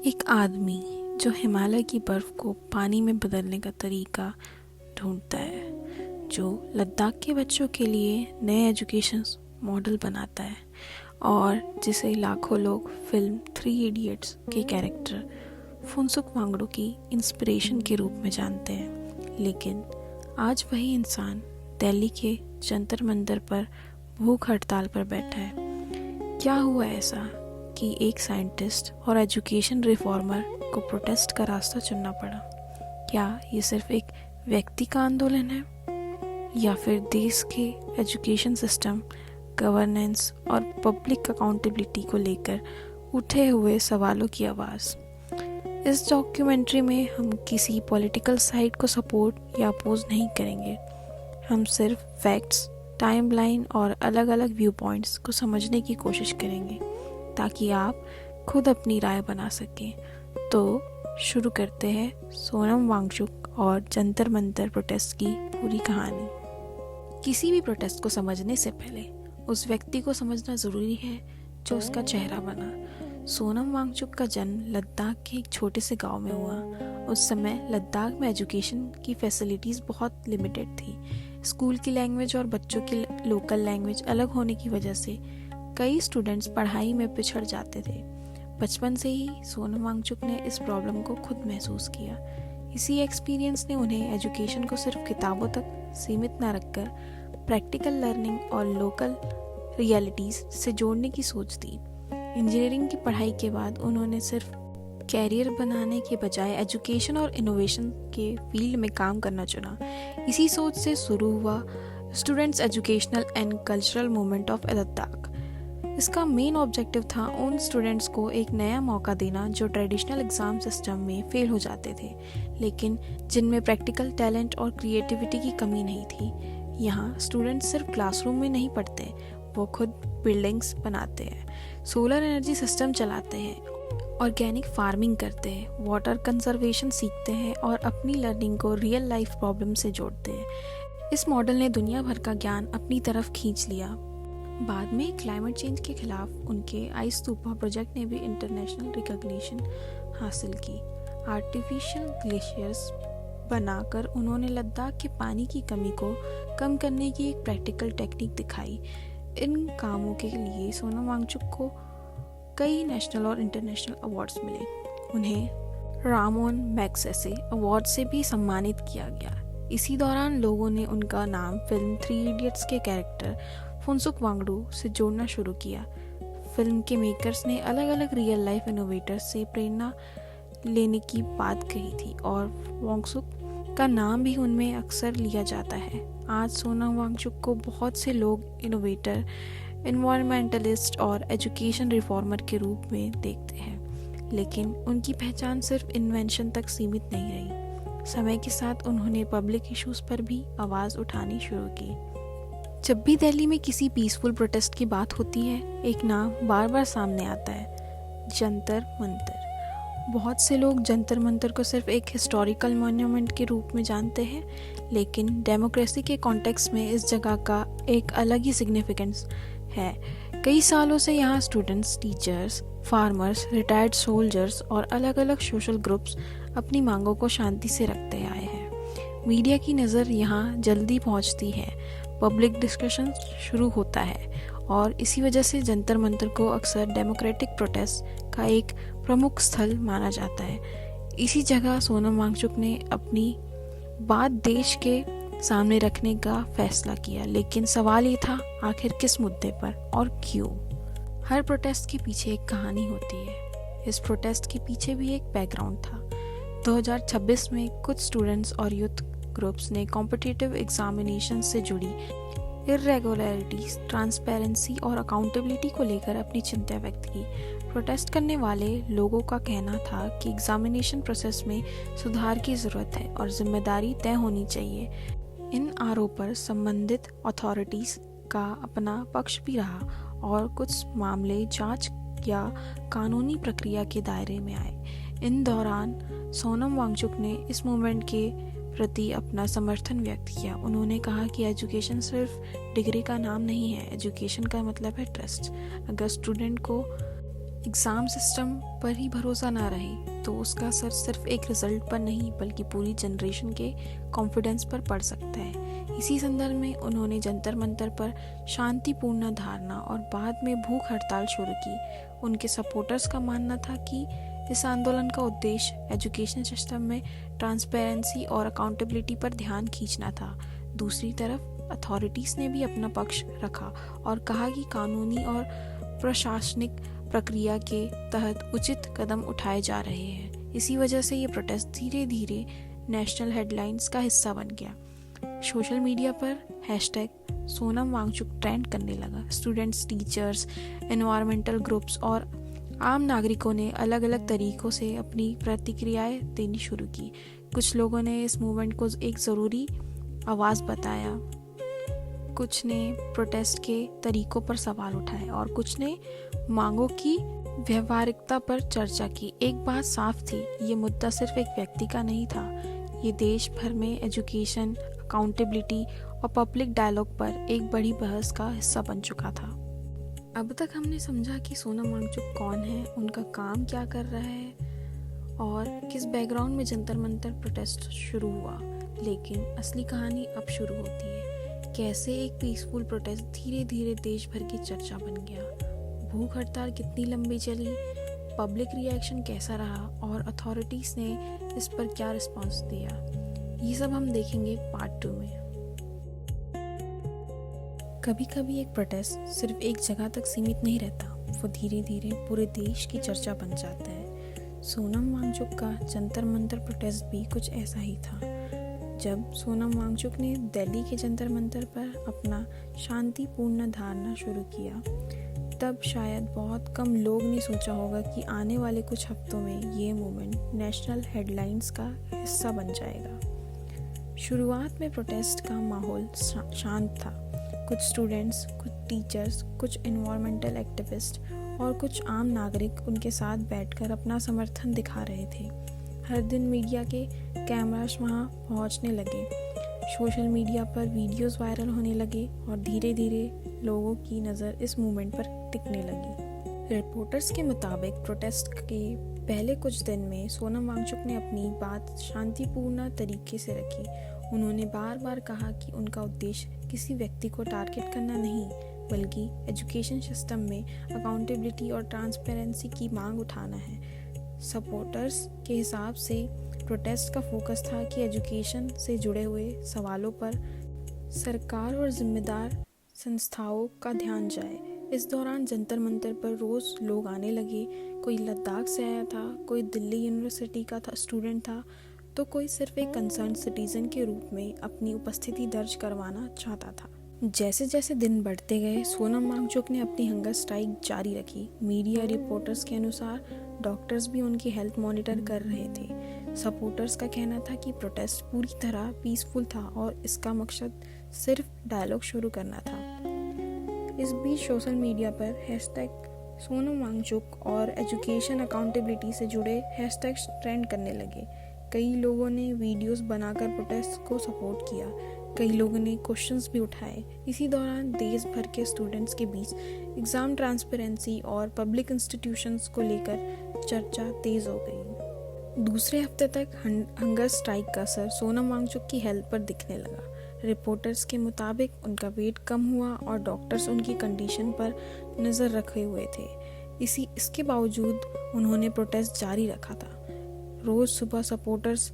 एक आदमी जो हिमालय की बर्फ़ को पानी में बदलने का तरीका ढूंढता है, जो लद्दाख के बच्चों के लिए नए एजुकेशन मॉडल बनाता है और जिसे लाखों लोग फिल्म थ्री इडियट्स के कैरेक्टर फुनसुक वांगडू की इंस्पिरेशन के रूप में जानते हैं। लेकिन आज वही इंसान दिल्ली के जंतर मंतर पर भूख हड़ताल पर बैठा है। क्या हुआ ऐसा कि एक साइंटिस्ट और एजुकेशन रिफॉर्मर को प्रोटेस्ट का रास्ता चुनना पड़ा? क्या ये सिर्फ एक व्यक्ति का आंदोलन है या फिर देश के एजुकेशन सिस्टम, गवर्नेंस और पब्लिक अकाउंटेबिलिटी को लेकर उठे हुए सवालों की आवाज़? इस डॉक्यूमेंट्री में हम किसी पॉलिटिकल साइड को सपोर्ट या अपोज नहीं करेंगे। हम सिर्फ फैक्ट्स, टाइमलाइन और अलग अलग व्यू पॉइंट्स को समझने की कोशिश करेंगे ताकि आप खुद अपनी राय बना सकें। तो शुरू करते हैं सोनम वांगचुक और जंतर मंतर प्रोटेस्ट की पूरी कहानी। किसी भी प्रोटेस्ट को समझने से पहले उस व्यक्ति को समझना ज़रूरी है जो उसका चेहरा बना। सोनम वांगचुक का जन्म लद्दाख के एक छोटे से गांव में हुआ। उस समय लद्दाख में एजुकेशन की फैसिलिटीज़ बहुत लिमिटेड थी। स्कूल की लैंग्वेज और बच्चों की लोकल लैंग्वेज अलग होने की वजह से कई स्टूडेंट्स पढ़ाई में पिछड़ जाते थे। बचपन से ही सोनम वांगचुक ने इस प्रॉब्लम को खुद महसूस किया। इसी एक्सपीरियंस ने उन्हें एजुकेशन को सिर्फ किताबों तक सीमित न रखकर प्रैक्टिकल लर्निंग और लोकल रियलिटीज़ से जोड़ने की सोच दी। इंजीनियरिंग की पढ़ाई के बाद उन्होंने सिर्फ कैरियर बनाने के बजाय एजुकेशन और इनोवेशन के फील्ड में काम करना चुना। इसी सोच से शुरू हुआ students educational and cultural movement of Ladakh. इसका मेन ऑब्जेक्टिव था उन स्टूडेंट्स को एक नया मौका देना जो ट्रेडिशनल एग्ज़ाम सिस्टम में फेल हो जाते थे, लेकिन जिनमें प्रैक्टिकल टैलेंट और क्रिएटिविटी की कमी नहीं थी। यहाँ स्टूडेंट्स सिर्फ क्लासरूम में नहीं पढ़ते, वो खुद बिल्डिंग्स बनाते हैं, सोलर एनर्जी सिस्टम चलाते हैं, ऑर्गेनिक फार्मिंग करते हैं, वाटर कंजर्वेशन सीखते हैं और अपनी लर्निंग को रियल लाइफ प्रॉब्लम से जोड़ते हैं। इस मॉडल ने दुनिया भर का ज्ञान अपनी तरफ खींच लिया। बाद में क्लाइमेट चेंज के खिलाफ उनके आइस स्तूपा प्रोजेक्ट ने भी इंटरनेशनल रिकॉग्निशन हासिल की। आर्टिफिशियल ग्लेशियर्स बनाकर उन्होंने लद्दाख के पानी की कमी को कम करने की एक प्रैक्टिकल टेक्निक दिखाई। इन कामों के लिए सोनम वांगचुक को कई नेशनल और इंटरनेशनल अवार्ड्स मिले। उन्हें रामोन मैग्सेसे अवार्ड से भी सम्मानित किया गया। इसी दौरान लोगों ने उनका नाम फिल्म थ्री इडियट्स के कैरेक्टर फुनसुक वांगडू से जोड़ना शुरू किया। फिल्म के मेकर्स ने अलग अलग रियल लाइफ इनोवेटर्स से प्रेरणा लेने की बात कही थी और वांगचुक का नाम भी उनमें अक्सर लिया जाता है। आज सोनम वांगचुक को बहुत से लोग इनोवेटर, एनवायरमेंटलिस्ट और एजुकेशन रिफॉर्मर के रूप में देखते हैं, लेकिन उनकी पहचान सिर्फ इन्वेंशन तक सीमित नहीं रही। समय के साथ उन्होंने पब्लिक इश्यूज पर भी आवाज़ उठानी शुरू की। जब भी दिल्ली में किसी पीसफुल प्रोटेस्ट की बात होती है, एक नाम बार बार सामने आता है, जंतर मंतर। बहुत से लोग जंतर मंतर को सिर्फ एक हिस्टोरिकल मॉन्यूमेंट के रूप में जानते हैं, लेकिन डेमोक्रेसी के कॉन्टेक्स्ट में इस जगह का एक अलग ही सिग्निफिकेंस है। कई सालों से यहाँ students, teachers, farmers, retired soldiers और अलग अलग सोशल ग्रुप्स अपनी मांगों को शांति से रखते आए हैं। मीडिया की नज़र यहाँ जल्दी पहुँचती है, पब्लिक डिस्कशन शुरू होता है और इसी वजह से जंतर मंतर को अक्सर डेमोक्रेटिक प्रोटेस्ट का एक प्रमुख स्थल माना जाता है। इसी जगह सोनम वांगचुक ने अपनी बात देश के सामने रखने का फैसला किया, लेकिन सवाल ये था, आखिर किस मुद्दे पर और क्यों? हर प्रोटेस्ट के पीछे एक कहानी होती है। इस प्रोटेस्ट के पीछे भी एक बैकग्राउंड था। 2026 में कुछ स्टूडेंट्स और यूथ ग्रुप्स ने कॉम्पिटिटिव एग्जामिनेशन से जुड़ी इर्रेगुलरिटीज, ट्रांसपेरेंसी और अकाउंटेबिलिटी को लेकर अपनी चिंता व्यक्त की। प्रोटेस्ट करने वाले लोगों का कहना था कि एग्जामिनेशन प्रोसेस में सुधार की ज़रूरत है और जिम्मेदारी तय होनी चाहिए। इन आरोपों पर संबंधित अथॉरिटीज़ का अपना पक्ष भी रहा और कुछ मामले जांच या कानूनी प्रक्रिया के दायरे में आए। इन दौरान सोनम वांगचुक ने इस मूवमेंट के प्रति अपना समर्थन व्यक्त किया। उन्होंने कहा कि एजुकेशन सिर्फ डिग्री का नाम नहीं है, एजुकेशन का मतलब है ट्रस्ट। अगर स्टूडेंट को एग्ज़ाम सिस्टम पर ही भरोसा ना रहे तो उसका असर सिर्फ एक रिज़ल्ट पर नहीं बल्कि पूरी जनरेशन के कॉन्फिडेंस पर पड़ सकता है। इसी संदर्भ में उन्होंने जंतर मंतर पर शांतिपूर्ण धारणा और बाद में भूख हड़ताल शुरू की। उनके सपोर्टर्स का मानना था कि इस आंदोलन का उद्देश्य एजुकेशन सिस्टम में ट्रांसपेरेंसी और अकाउंटेबिलिटी पर ध्यान खींचना था। दूसरी तरफ अथॉरिटीज़ ने भी अपना पक्ष रखा और कहा कि कानूनी और प्रशासनिक प्रक्रिया के तहत उचित कदम उठाए जा रहे हैं। इसी वजह से ये प्रोटेस्ट धीरे धीरे नेशनल हेडलाइंस का हिस्सा बन गया। सोशल मीडिया पर हैशटैग सोनम वांगचुक ट्रेंड करने लगा। स्टूडेंट्स, टीचर्स, एनवायरमेंटल ग्रुप्स और आम नागरिकों ने अलग अलग तरीकों से अपनी प्रतिक्रियाएं देनी शुरू की। कुछ लोगों ने इस मूवमेंट को एक ज़रूरी आवाज़ बताया, कुछ ने प्रोटेस्ट के तरीकों पर सवाल उठाए और कुछ ने मांगों की व्यवहारिकता पर चर्चा की। एक बात साफ थी, ये मुद्दा सिर्फ एक व्यक्ति का नहीं था, ये देश भर में एजुकेशन, अकाउंटेबिलिटी और पब्लिक डायलॉग पर एक बड़ी बहस का हिस्सा बन चुका था। अब तक हमने समझा कि सोनम वांगचुक कौन है, उनका काम क्या कर रहा है और किस बैकग्राउंड में जंतर मंतर प्रोटेस्ट शुरू हुआ। लेकिन असली कहानी अब शुरू होती है, कैसे एक पीसफुल प्रोटेस्ट धीरे धीरे देश भर की चर्चा बन गया। भूख हड़ताल कितनी लंबी चली, पब्लिक रिएक्शन कैसा रहा और अथॉरिटीज़ ने इस पर क्या रिस्पॉन्स दिया, ये सब हम देखेंगे पार्ट 2 में। कभी कभी एक प्रोटेस्ट सिर्फ एक जगह तक सीमित नहीं रहता, वो धीरे धीरे पूरे देश की चर्चा बन जाता है। सोनम वांगचुक का जंतर मंतर प्रोटेस्ट भी कुछ ऐसा ही था। जब सोनम वांगचुक ने दिल्ली के जंतर मंतर पर अपना शांतिपूर्ण धारणा शुरू किया, तब शायद बहुत कम लोग ने सोचा होगा कि आने वाले कुछ हफ्तों में ये मूवमेंट नेशनल हेडलाइंस का हिस्सा बन जाएगा। शुरुआत में प्रोटेस्ट का माहौल शांत था। कुछ स्टूडेंट्स, कुछ टीचर्स, कुछ एनवायरमेंटल एक्टिविस्ट और कुछ आम नागरिक उनके साथ बैठकर अपना समर्थन दिखा रहे थे। हर दिन मीडिया के कैमरास वहां पहुंचने लगे, सोशल मीडिया पर वीडियोस वायरल होने लगे और धीरे धीरे लोगों की नज़र इस मूवमेंट पर टिकने लगी। रिपोर्टर्स के मुताबिक प्रोटेस्ट के पहले कुछ दिन में सोनम वांगचुक ने अपनी बात शांतिपूर्ण तरीके से रखी। उन्होंने बार बार कहा कि उनका उद्देश्य किसी व्यक्ति को टारगेट करना नहीं, बल्कि एजुकेशन सिस्टम में अकाउंटेबिलिटी और ट्रांसपेरेंसी की मांग उठाना है। सपोर्टर्स के हिसाब से प्रोटेस्ट का फोकस था कि एजुकेशन से जुड़े हुए सवालों पर सरकार और जिम्मेदार संस्थाओं का ध्यान जाए। इस दौरान जंतर मंतर पर रोज़ लोग आने लगे। कोई लद्दाख से आया था, कोई दिल्ली यूनिवर्सिटी का स्टूडेंट था, तो कोई सिर्फ एक कंसर्न सिटीजन के रूप में अपनी उपस्थिति दर्ज करवाना चाहता था। जैसे जैसे दिन बढ़ते गए, सोनम वांगचुक ने अपनी हंगर स्ट्राइक जारी रखी। मीडिया रिपोर्टर्स के अनुसार डॉक्टर्स भी उनकी हेल्थ मॉनिटर कर रहे थे। सपोर्टर्स का कहना था कि प्रोटेस्ट पूरी तरह पीसफुल था और इसका मकसद सिर्फ डायलॉग शुरू करना था। इस बीच सोशल मीडिया पर हैशटैग सोनम वांगचुक और एजुकेशन अकाउंटेबिलिटी से जुड़े हैशटैग्स ट्रेंड करने लगे। कई लोगों ने वीडियोस बनाकर प्रोटेस्ट को सपोर्ट किया, कई लोगों ने क्वेश्चंस भी उठाए। इसी दौरान देश भर के स्टूडेंट्स के बीच एग्ज़ाम ट्रांसपेरेंसी और पब्लिक इंस्टीट्यूशंस को लेकर चर्चा तेज़ हो गई। दूसरे हफ्ते तक हंगर स्ट्राइक का असर सोनम वांगचुक की हेल्थ पर दिखने लगा। रिपोर्टर्स के मुताबिक उनका वेट कम हुआ और डॉक्टर्स उनकी कंडीशन पर नज़र रखे हुए थे। इसके बावजूद उन्होंने प्रोटेस्ट जारी रखा था। रोज़ सुबह सपोर्टर्स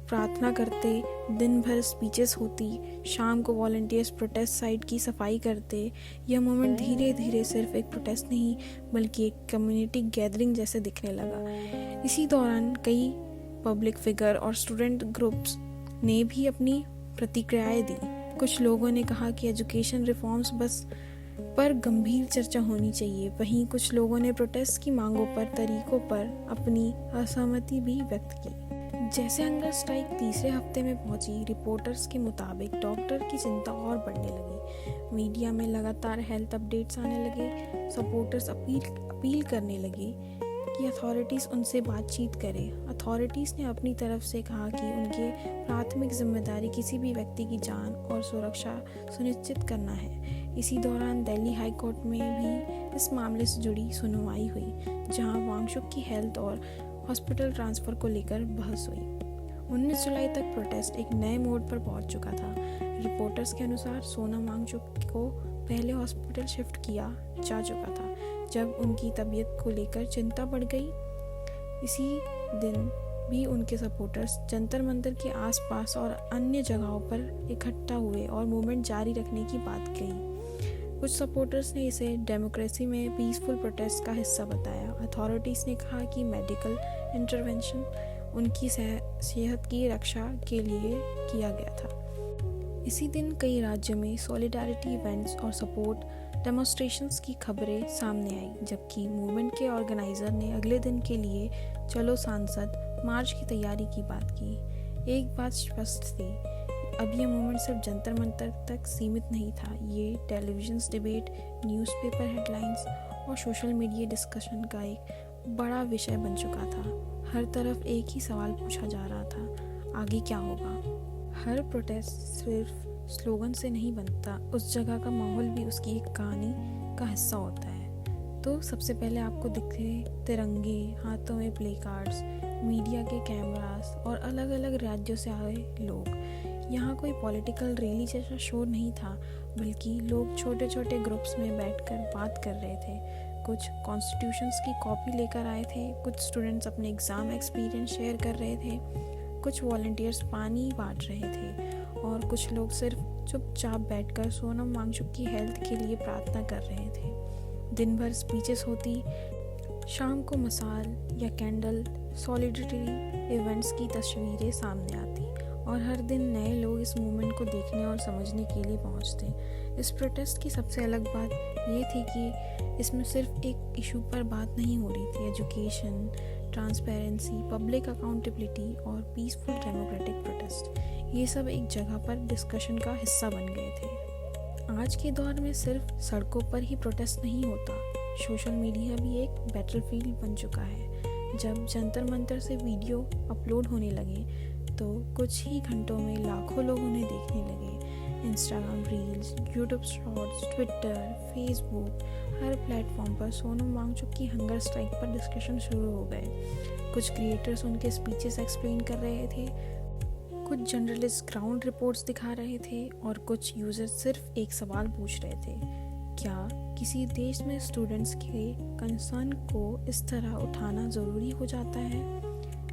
प्रार्थना करते, दिन भर स्पीचेस होती, शाम को वॉलंटियर्स प्रोटेस्ट साइट की सफाई करते। यह मूवमेंट धीरे धीरे सिर्फ एक प्रोटेस्ट नहीं बल्कि एक कम्युनिटी गैदरिंग जैसे दिखने लगा। इसी दौरान कई पब्लिक फिगर और स्टूडेंट ग्रुप्स ने भी अपनी प्रतिक्रियाएं दी। कुछ लोगों ने कहा कि एजुकेशन रिफॉर्म्स बस पर गंभीर चर्चा होनी चाहिए। वहीं कुछ लोगों ने प्रोटेस्ट की मांगों पर तरीकों पर अपनी असहमति भी व्यक्त की। जैसे हंगर स्ट्राइक तीसरे हफ्ते में पहुंची, रिपोर्टर्स के मुताबिक डॉक्टर की चिंता और बढ़ने लगी। मीडिया में लगातार हेल्थ अपडेट्स आने लगे। सपोर्टर्स अपील करने लगे कि अथॉरिटीज़ उनसे बातचीत करें। अथॉरिटीज़ ने अपनी तरफ से कहा कि उनकी प्राथमिक जिम्मेदारी किसी भी व्यक्ति की जान और सुरक्षा सुनिश्चित करना है। इसी दौरान दिल्ली हाई कोर्ट में भी इस मामले से जुड़ी सुनवाई हुई, जहां वांगचुक की हेल्थ और हॉस्पिटल ट्रांसफ़र को लेकर बहस हुई। 19 जुलाई तक प्रोटेस्ट एक नए मोड पर पहुंच चुका था। रिपोर्टर्स के अनुसार सोनम वांगचुक को पहले हॉस्पिटल शिफ्ट किया जा चुका था, जब उनकी तबीयत को लेकर चिंता बढ़ गई। इसी दिन भी उनके सपोर्टर्स जंतर मंतर के आसपास और अन्य जगहों पर इकट्ठा हुए और मूवमेंट जारी रखने की बात कही। कुछ सपोर्टर्स ने इसे डेमोक्रेसी में पीसफुल प्रोटेस्ट का हिस्सा बताया। अथॉरिटीज़ ने कहा कि मेडिकल इंटरवेंशन उनकी सेहत की रक्षा के लिए किया गया था। इसी दिन कई राज्यों में सॉलिडारिटी इवेंट्स और सपोर्ट डेमोन्स्ट्रेशंस की खबरें सामने आई, जबकि मूवमेंट के ऑर्गेनाइजर ने अगले दिन के लिए चलो सांसद मार्च की तैयारी की बात की। एक बात स्पष्ट थी, अब ये मूवमेंट सिर्फ जंतर मंतर तक सीमित नहीं था। ये टेलीविजन डिबेट, न्यूज़पेपर हेडलाइंस और सोशल मीडिया डिस्कशन का एक बड़ा विषय बन चुका था। हर तरफ एक ही सवाल पूछा जा रहा था, आगे क्या होगा। हर प्रोटेस्ट सिर्फ स्लोगन से नहीं बनता, उस जगह का माहौल भी उसकी एक कहानी का हिस्सा होता है। तो सबसे पहले आपको दिखे तिरंगे, हाथों में प्ले कार्ड्स, मीडिया के कैमरास और अलग अलग राज्यों से आए लोग। यहाँ कोई पॉलिटिकल रैली जैसा शोर नहीं था, बल्कि लोग छोटे छोटे ग्रुप्स में बैठकर बात कर रहे थे। कुछ कॉन्स्टिट्यूशंस की कॉपी लेकर आए थे, कुछ स्टूडेंट्स अपने एग्ज़ाम एक्सपीरियंस शेयर कर रहे थे, कुछ वॉलंटियर्स पानी बांट रहे थे और कुछ लोग सिर्फ चुपचाप बैठकर सोनम वांगचुक की हेल्थ के लिए प्रार्थना कर रहे थे। दिन भर स्पीचेस होती, शाम को मसाल या कैंडल सॉलिडरिटी इवेंट्स की तस्वीरें सामने आती और हर दिन नए लोग इस मूवमेंट को देखने और समझने के लिए पहुंचते। इस प्रोटेस्ट की सबसे अलग बात ये थी कि इसमें सिर्फ एक इशू पर बात नहीं हो रही थी। एजुकेशन, ट्रांसपेरेंसी, पब्लिक अकाउंटेबिलिटी और पीसफुल डेमोक्रेटिक प्रोटेस्ट, ये सब एक जगह पर डिस्कशन का हिस्सा बन गए थे। आज के दौर में सिर्फ सड़कों पर ही प्रोटेस्ट नहीं होता, सोशल मीडिया भी एक बैटलफील्ड बन चुका है। जब जंतर मंतर से वीडियो अपलोड होने लगे तो कुछ ही घंटों में लाखों लोग उन्हें देखने लगे। Instagram reels, YouTube shorts, Twitter, Facebook, हर प्लेटफॉर्म पर सोनम वांगचुक की हंगर स्ट्राइक पर डिस्कशन शुरू हो गए। कुछ क्रिएटर्स उनके स्पीचेस एक्सप्लेन कर रहे थे, कुछ जर्नलिस्ट ग्राउंड रिपोर्ट्स दिखा रहे थे और कुछ यूजर्स सिर्फ एक सवाल पूछ रहे थे, क्या किसी देश में स्टूडेंट्स के कंसर्न को इस तरह उठाना ज़रूरी हो जाता है।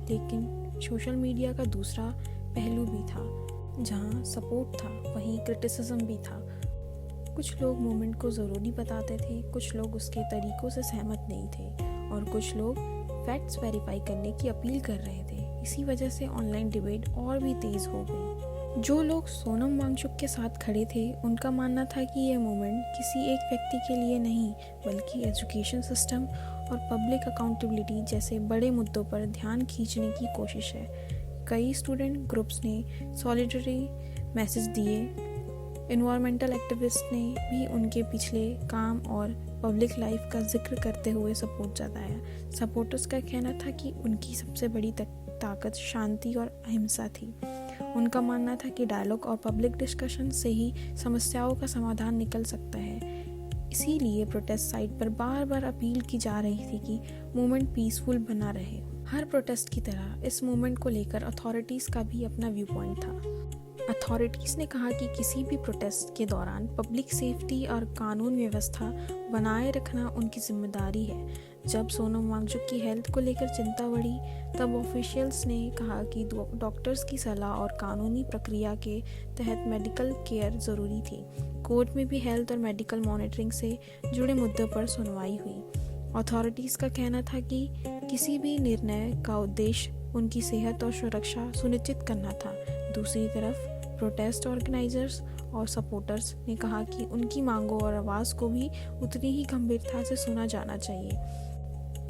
लेकिन सोशल मीडिया का दूसरा पहलू भी था, जहां सपोर्ट था वहीं क्रिटिसिज्म भी था। कुछ लोग मूवमेंट को ज़रूरी बताते थे, कुछ लोग उसके तरीक़ों से सहमत नहीं थे और कुछ लोग फैक्ट्स वेरीफाई करने की अपील कर रहे थे। इसी वजह से ऑनलाइन डिबेट और भी तेज़ हो गई। जो लोग सोनम वांगचुक के साथ खड़े थे, उनका मानना था कि ये मूवमेंट किसी एक व्यक्ति के लिए नहीं, बल्कि एजुकेशन सिस्टम और पब्लिक अकाउंटेबिलिटी जैसे बड़े मुद्दों पर ध्यान खींचने की कोशिश है। कई स्टूडेंट ग्रुप्स ने सॉलिडरिटी मैसेज दिए, एनवायरमेंटल एक्टिविस्ट ने भी उनके पिछले काम और पब्लिक लाइफ का जिक्र करते हुए सपोर्ट जताया। सपोर्टर्स का कहना था कि उनकी सबसे बड़ी ताकत शांति और अहिंसा थी। उनका मानना था कि डायलॉग और पब्लिक डिस्कशन से ही समस्याओं का समाधान निकल सकता है। इसीलिए प्रोटेस्ट साइट पर बार बार अपील की जा रही थी कि मूवमेंट पीसफुल बना रहे। हर प्रोटेस्ट की तरह इस मूवमेंट को लेकर अथॉरिटीज़ का भी अपना व्यू पॉइंट था। अथॉरिटीज़ ने कहा कि किसी भी प्रोटेस्ट के दौरान पब्लिक सेफ्टी और कानून व्यवस्था बनाए रखना उनकी जिम्मेदारी है। जब सोनम वांगचुक की हेल्थ को लेकर चिंता बढ़ी, तब ऑफिशियल्स ने कहा कि डॉक्टर्स की सलाह और कानूनी प्रक्रिया के तहत मेडिकल केयर ज़रूरी थी। कोर्ट में भी हेल्थ और मेडिकल मॉनिटरिंग से जुड़े मुद्दों पर सुनवाई हुई। अथॉरिटीज़ का कहना था कि किसी भी निर्णय का उद्देश्य उनकी सेहत और सुरक्षा सुनिश्चित करना था। दूसरी तरफ प्रोटेस्ट ऑर्गेनाइजर्स और सपोर्टर्स ने कहा कि उनकी मांगों और आवाज़ को भी उतनी ही गंभीरता से सुना जाना चाहिए।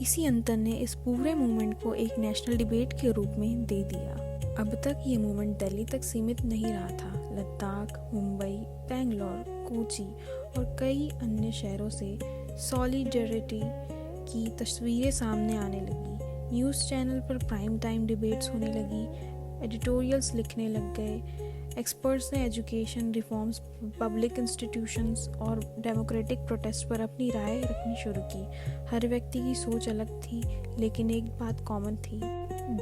इसी अंतर ने इस पूरे मूवमेंट को एक नेशनल डिबेट के रूप में दे दिया। अब तक ये मूवमेंट दिल्ली तक सीमित नहीं रहा था। लद्दाख, मुंबई, बेंगलोर, कोची और कई अन्य शहरों से सॉलिडरिटी की तस्वीरें सामने आने लगी। न्यूज़ चैनल पर प्राइम टाइम डिबेट्स होने लगी, एडिटोरियल्स लिखने लग गए, एक्सपर्ट्स ने एजुकेशन रिफॉर्म्स, पब्लिक इंस्टीट्यूशंस और डेमोक्रेटिक प्रोटेस्ट पर अपनी राय रखनी शुरू की। हर व्यक्ति की सोच अलग थी, लेकिन एक बात कॉमन थी।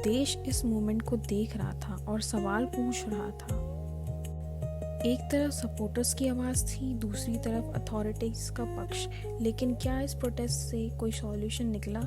देश इस मूवमेंट को देख रहा था और सवाल पूछ रहा था। एक तरफ सपोर्टर्स की आवाज़ थी, दूसरी तरफ अथॉरिटीज़ का पक्ष। लेकिन क्या इस प्रोटेस्ट से कोई सॉल्यूशन निकला?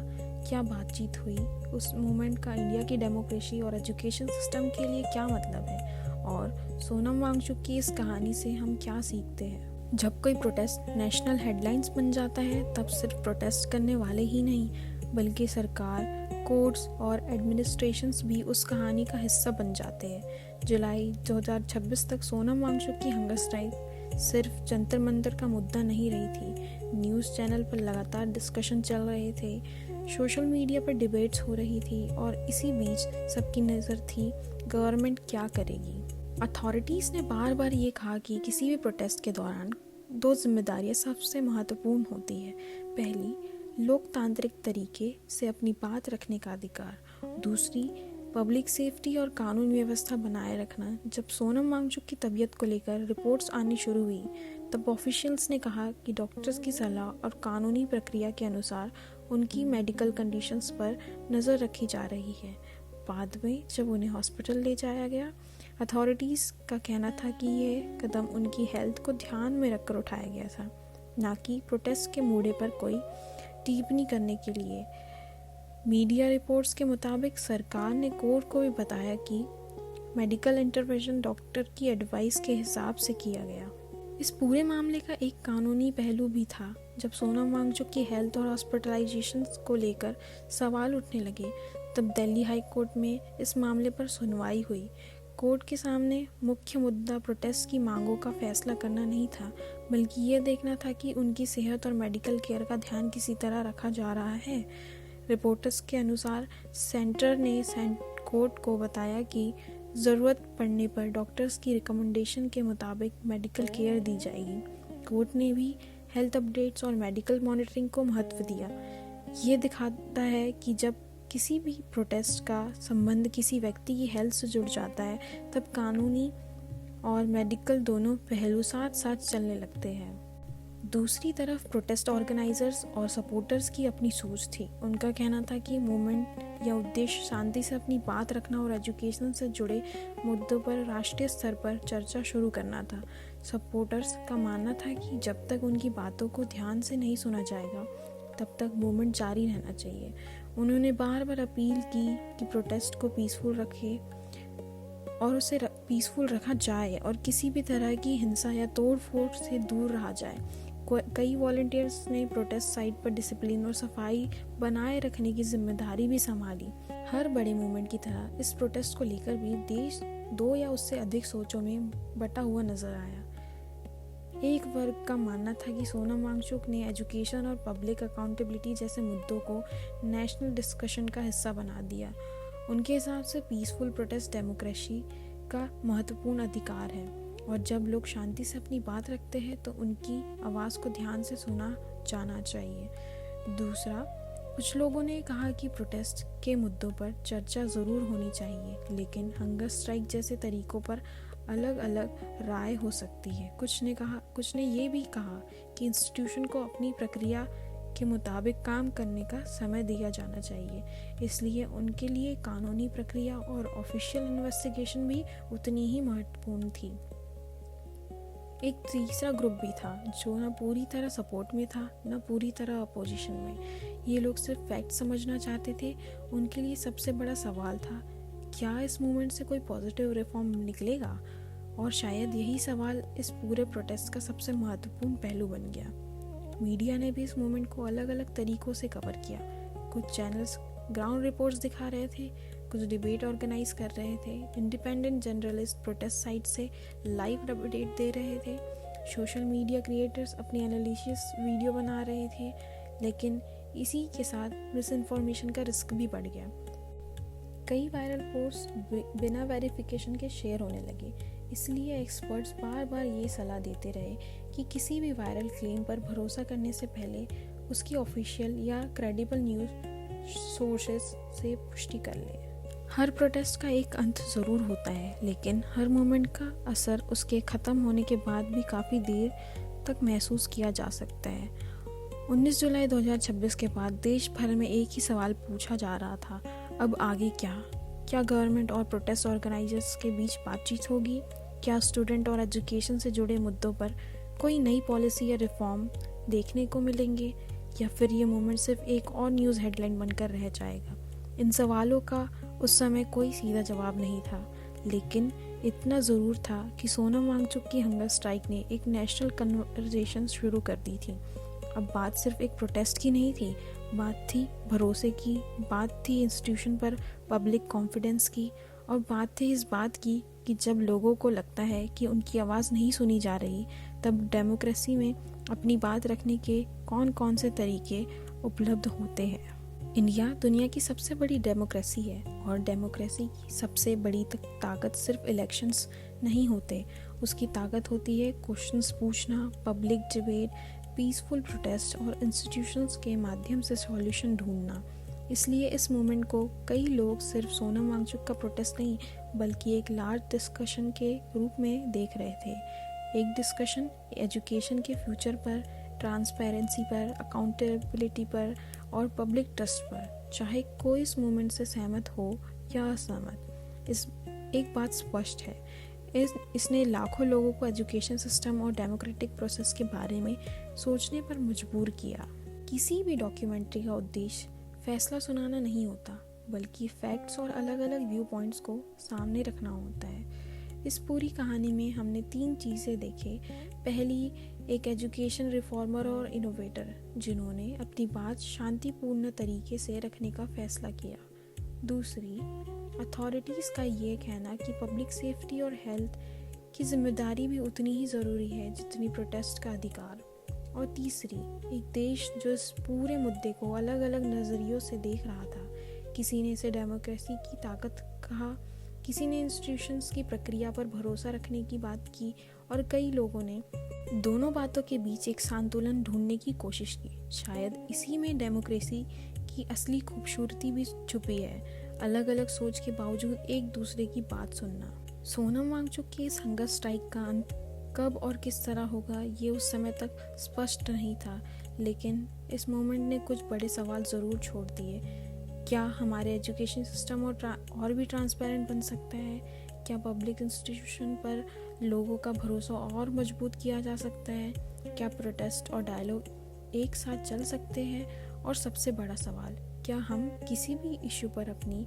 क्या बातचीत हुई? उस मूवमेंट का इंडिया की डेमोक्रेसी और एजुकेशन सिस्टम के लिए क्या मतलब है? और सोनम वांगचुक की इस कहानी से हम क्या सीखते हैं? जब कोई प्रोटेस्ट नेशनल हेडलाइंस बन जाता है, तब सिर्फ प्रोटेस्ट करने वाले ही नहीं, बल्कि सरकार, कोर्ट्स और एडमिनिस्ट्रेशंस भी उस कहानी का हिस्सा बन जाते हैं। जुलाई 2026 तक सोनम वांगचुक की हंगर स्ट्राइक सिर्फ जंतर मंतर का मुद्दा नहीं रही थी। न्यूज़ चैनल पर लगातार डिस्कशन चल रहे थे, सोशल मीडिया पर डिबेट्स हो रही थी, और इसी बीच सबकी नज़र थी गवर्नमेंट क्या करेगी। अथॉरिटीज़ ने बार बार ये कहा कि किसी भी प्रोटेस्ट के दौरान 2 जिम्मेदारियां सबसे महत्वपूर्ण होती है। पहली, लोकतांत्रिक तरीके से अपनी बात रखने का अधिकार। दूसरी, पब्लिक सेफ्टी और कानून व्यवस्था बनाए रखना। जब सोनम वांगचुक की तबीयत को लेकर रिपोर्ट्स आनी शुरू हुई, तब ऑफिशियल्स ने कहा कि डॉक्टर्स की सलाह और कानूनी प्रक्रिया के अनुसार उनकी मेडिकल कंडीशंस पर नज़र रखी जा रही है। बाद में जब उन्हें हॉस्पिटल ले जाया गया, अथॉरिटीज़ का कहना था कि ये कदम उनकी हेल्थ को ध्यान में रखकर उठाया गया था, ना कि प्रोटेस्ट के मूडे पर कोई टिप्पणी करने के लिए। मीडिया रिपोर्ट्स के मुताबिक सरकार ने कोर्ट को भी बताया कि मेडिकल इंटरवेंशन डॉक्टर की एडवाइस के हिसाब से किया गया। इस पूरे मामले का एक कानूनी पहलू भी था। जब सोनम वांगचुक की हेल्थ और हॉस्पिटलाइजेशन को लेकर सवाल उठने लगे, तब दिल्ली हाई कोर्ट में इस मामले पर सुनवाई हुई। कोर्ट के सामने मुख्य मुद्दा प्रोटेस्ट की मांगों का फैसला करना नहीं था, बल्कि ये देखना था कि उनकी सेहत और मेडिकल केयर का ध्यान किसी तरह रखा जा रहा है। रिपोर्ट्स के अनुसार सेंटर ने कोर्ट को बताया कि ज़रूरत पड़ने पर डॉक्टर्स की रिकमेंडेशन के मुताबिक मेडिकल केयर दी जाएगी। कोर्ट ने भी हेल्थ अपडेट्स और मेडिकल मॉनिटरिंग को महत्व दिया। ये दिखाता है कि जब किसी भी प्रोटेस्ट का संबंध किसी व्यक्ति की हेल्थ से जुड़ जाता है, तब कानूनी और मेडिकल दोनों पहलू साथ साथ चलने लगते हैं। दूसरी तरफ प्रोटेस्ट ऑर्गेनाइजर्स और सपोर्टर्स की अपनी सोच थी। उनका कहना था कि मूवमेंट या उद्देश्य शांति से अपनी बात रखना और एजुकेशन से जुड़े मुद्दों पर राष्ट्रीय स्तर पर चर्चा शुरू करना था। सपोर्टर्स का मानना था कि जब तक उनकी बातों को ध्यान से नहीं सुना जाएगा, तब तक मूवमेंट जारी रहना चाहिए। उन्होंने बार बार अपील की कि प्रोटेस्ट को पीसफुल रखे और उसे पीसफुल रखा जाए और किसी भी तरह की हिंसा या तोड़-फोड़ से दूर रहा जाए। कई वॉलंटियर्स ने प्रोटेस्ट साइट पर डिसिप्लिन और सफाई बनाए रखने की जिम्मेदारी भी संभाली। हर बड़े मूवमेंट की तरह इस प्रोटेस्ट को लेकर भी देश 2 या उससे अधिक सोचों में बटा हुआ नजर आया। एक वर्ग का मानना था कि सोनम वांगचुक ने एजुकेशन और पब्लिक अकाउंटेबिलिटी जैसे मुद्दों को नेशनल डिस्कशन का हिस्सा बना दिया। उनके हिसाब से पीसफुल प्रोटेस्ट डेमोक्रेसी का महत्वपूर्ण अधिकार है, और जब लोग शांति से अपनी बात रखते हैं तो उनकी आवाज़ को ध्यान से सुना जाना चाहिए। दूसरा, कुछ लोगों ने कहा कि प्रोटेस्ट के मुद्दों पर चर्चा ज़रूर होनी चाहिए, लेकिन हंगर स्ट्राइक जैसे तरीकों पर अलग अलग राय हो सकती है। कुछ ने ये भी कहा कि इंस्टीट्यूशन को अपनी प्रक्रिया के मुताबिक काम करने का समय दिया जाना चाहिए, इसलिए उनके लिए कानूनी प्रक्रिया और ऑफिशियल इन्वेस्टिगेशन भी उतनी ही महत्वपूर्ण थी। एक तीसरा ग्रुप भी था जो न पूरी तरह सपोर्ट में था, न पूरी तरह अपोजिशन में। ये लोग सिर्फ फैक्ट समझना चाहते थे। उनके लिए सबसे बड़ा सवाल था, क्या इस मूवमेंट से कोई पॉजिटिव रिफॉर्म निकलेगा? और शायद यही सवाल इस पूरे प्रोटेस्ट का सबसे महत्वपूर्ण पहलू बन गया। मीडिया ने भी इस मूवमेंट को अलग अलग तरीकों से कवर किया। कुछ चैनल्स ग्राउंड रिपोर्ट्स दिखा रहे थे, कुछ डिबेट ऑर्गेनाइज कर रहे थे, इंडिपेंडेंट जर्नलिस्ट प्रोटेस्ट साइट से लाइव अपडेट दे रहे थे, सोशल मीडिया क्रिएटर्स अपनी एनालिसिस वीडियो बना रहे थे। लेकिन इसी के साथ मिस इन्फॉर्मेशन का रिस्क भी बढ़ गया। कई वायरल पोस्ट बिना वेरिफिकेशन के शेयर होने लगे, इसलिए एक्सपर्ट्स बार बार ये सलाह देते रहे कि किसी भी वायरल क्लेम पर भरोसा करने से पहले उसकी ऑफिशियल या क्रेडिबल न्यूज़ सोर्सेस से पुष्टि कर लें। हर प्रोटेस्ट का एक अंत ज़रूर होता है, लेकिन हर मोमेंट का असर उसके ख़त्म होने के बाद भी काफ़ी देर तक महसूस किया जा सकता है। 19 जुलाई 2026 के बाद देश भर में एक ही सवाल पूछा जा रहा था, अब आगे क्या? क्या गवर्नमेंट और प्रोटेस्ट ऑर्गेनाइजर्स के बीच बातचीत होगी? क्या स्टूडेंट और एजुकेशन से जुड़े मुद्दों पर कोई नई पॉलिसी या रिफॉर्म देखने को मिलेंगे, या फिर ये मूवमेंट सिर्फ एक और न्यूज़ हेडलाइन बनकर रह जाएगा? इन सवालों का उस समय कोई सीधा जवाब नहीं था, लेकिन इतना ज़रूर था कि सोनम वांगचुक की हंगर स्ट्राइक ने एक नेशनल कन्वर्सेशन शुरू कर दी थी। अब बात सिर्फ एक प्रोटेस्ट की नहीं थी, बात थी भरोसे की, बात थी इंस्टीट्यूशन पर पब्लिक कॉन्फिडेंस की, और बात थी इस बात की कि जब लोगों को लगता है कि उनकी आवाज़ नहीं सुनी जा रही, तब डेमोक्रेसी में अपनी बात रखने के कौन कौन से तरीके उपलब्ध होते हैं। इंडिया दुनिया की सबसे बड़ी डेमोक्रेसी है, और डेमोक्रेसी की सबसे बड़ी ताकत सिर्फ इलेक्शंस नहीं होते, उसकी ताकत होती है क्वेश्चंस पूछना, पब्लिक डिबेट, पीसफुल प्रोटेस्ट और इंस्टीट्यूशंस के माध्यम से सॉल्यूशन ढूंढना। इसलिए इस मूवमेंट को कई लोग सिर्फ सोनम वांगचुक का प्रोटेस्ट नहीं, बल्कि एक लार्ज डिस्कशन के रूप में देख रहे थे। एक डिस्कशन एजुकेशन के फ्यूचर पर, ट्रांसपेरेंसी पर, अकाउंटेबिलिटी पर और पब्लिक ट्रस्ट पर। चाहे कोई इस मूवमेंट से सहमत हो या असहमत, एक बात स्पष्ट है, इसने लाखों लोगों को एजुकेशन सिस्टम और डेमोक्रेटिक प्रोसेस के बारे में सोचने पर मजबूर किया। किसी भी डॉक्यूमेंट्री का उद्देश्य फैसला सुनाना नहीं होता, बल्कि फैक्ट्स और अलग अलग व्यू पॉइंट्स को सामने रखना होता है। इस पूरी कहानी में हमने 3 चीज़ें देखे। पहली, एक एजुकेशन रिफॉर्मर और इनोवेटर जिन्होंने अपनी बात शांतिपूर्ण तरीके से रखने का फैसला किया। दूसरी, अथॉरिटीज़ का ये कहना कि पब्लिक सेफ्टी और हेल्थ की जिम्मेदारी भी उतनी ही ज़रूरी है जितनी प्रोटेस्ट का अधिकार। और तीसरी, एक देश जो इस पूरे मुद्दे को अलग अलग नज़रियों से देख रहा था। किसी ने इसे डेमोक्रेसी की ताकत कहा, किसी ने इंस्टीट्यूशंस की प्रक्रिया पर भरोसा रखने की बात की, और कई लोगों ने दोनों बातों के बीच एक संतुलन ढूंढने की कोशिश की। शायद इसी में डेमोक्रेसी की असली खूबसूरती भी छुपी है, अलग अलग सोच के बावजूद एक दूसरे की बात सुनना। सोनम वांगचुक की इस हंगर स्ट्राइक का अंत कब और किस तरह होगा ये उस समय तक स्पष्ट नहीं था, लेकिन इस मोमेंट ने कुछ बड़े सवाल ज़रूर छोड़ दिए। क्या हमारे एजुकेशन सिस्टम और भी ट्रांसपेरेंट बन सकता है? क्या पब्लिक इंस्टीट्यूशन पर लोगों का भरोसा और मजबूत किया जा सकता है? क्या प्रोटेस्ट और डायलॉग एक साथ चल सकते हैं? और सबसे बड़ा सवाल, क्या हम किसी भी इशू पर अपनी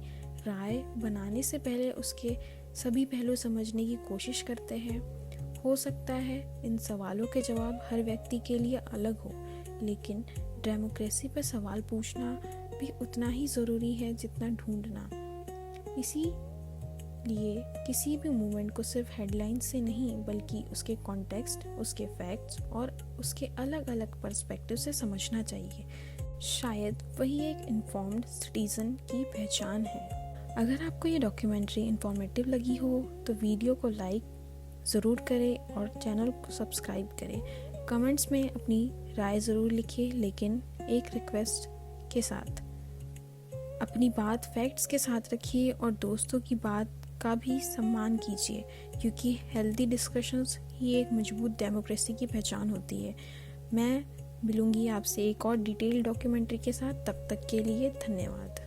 राय बनाने से पहले उसके सभी पहलू समझने की कोशिश करते हैं? हो सकता है इन सवालों के जवाब हर व्यक्ति के लिए अलग हो, लेकिन डेमोक्रेसी पर सवाल पूछना भी उतना ही ज़रूरी है जितना ढूंढना। इसीलिए किसी भी मूवमेंट को सिर्फ हेडलाइन से नहीं, बल्कि उसके कॉन्टेक्स्ट, उसके फैक्ट्स और उसके अलग अलग पर्सपेक्टिव से समझना चाहिए। शायद वही एक इन्फॉर्म्ड सिटीज़न की पहचान है। अगर आपको ये डॉक्यूमेंट्री इन्फॉर्मेटिव लगी हो तो वीडियो को लाइक ज़रूर करें और चैनल को सब्सक्राइब करें। कमेंट्स में अपनी राय ज़रूर लिखिए, लेकिन एक रिक्वेस्ट के साथ, अपनी बात फैक्ट्स के साथ रखिए और दोस्तों की बात का भी सम्मान कीजिए, क्योंकि हेल्दी डिस्कशंस ही एक मजबूत डेमोक्रेसी की पहचान होती है। मैं मिलूंगी आपसे एक और डिटेल डॉक्यूमेंट्री के साथ, तब तक के लिए धन्यवाद।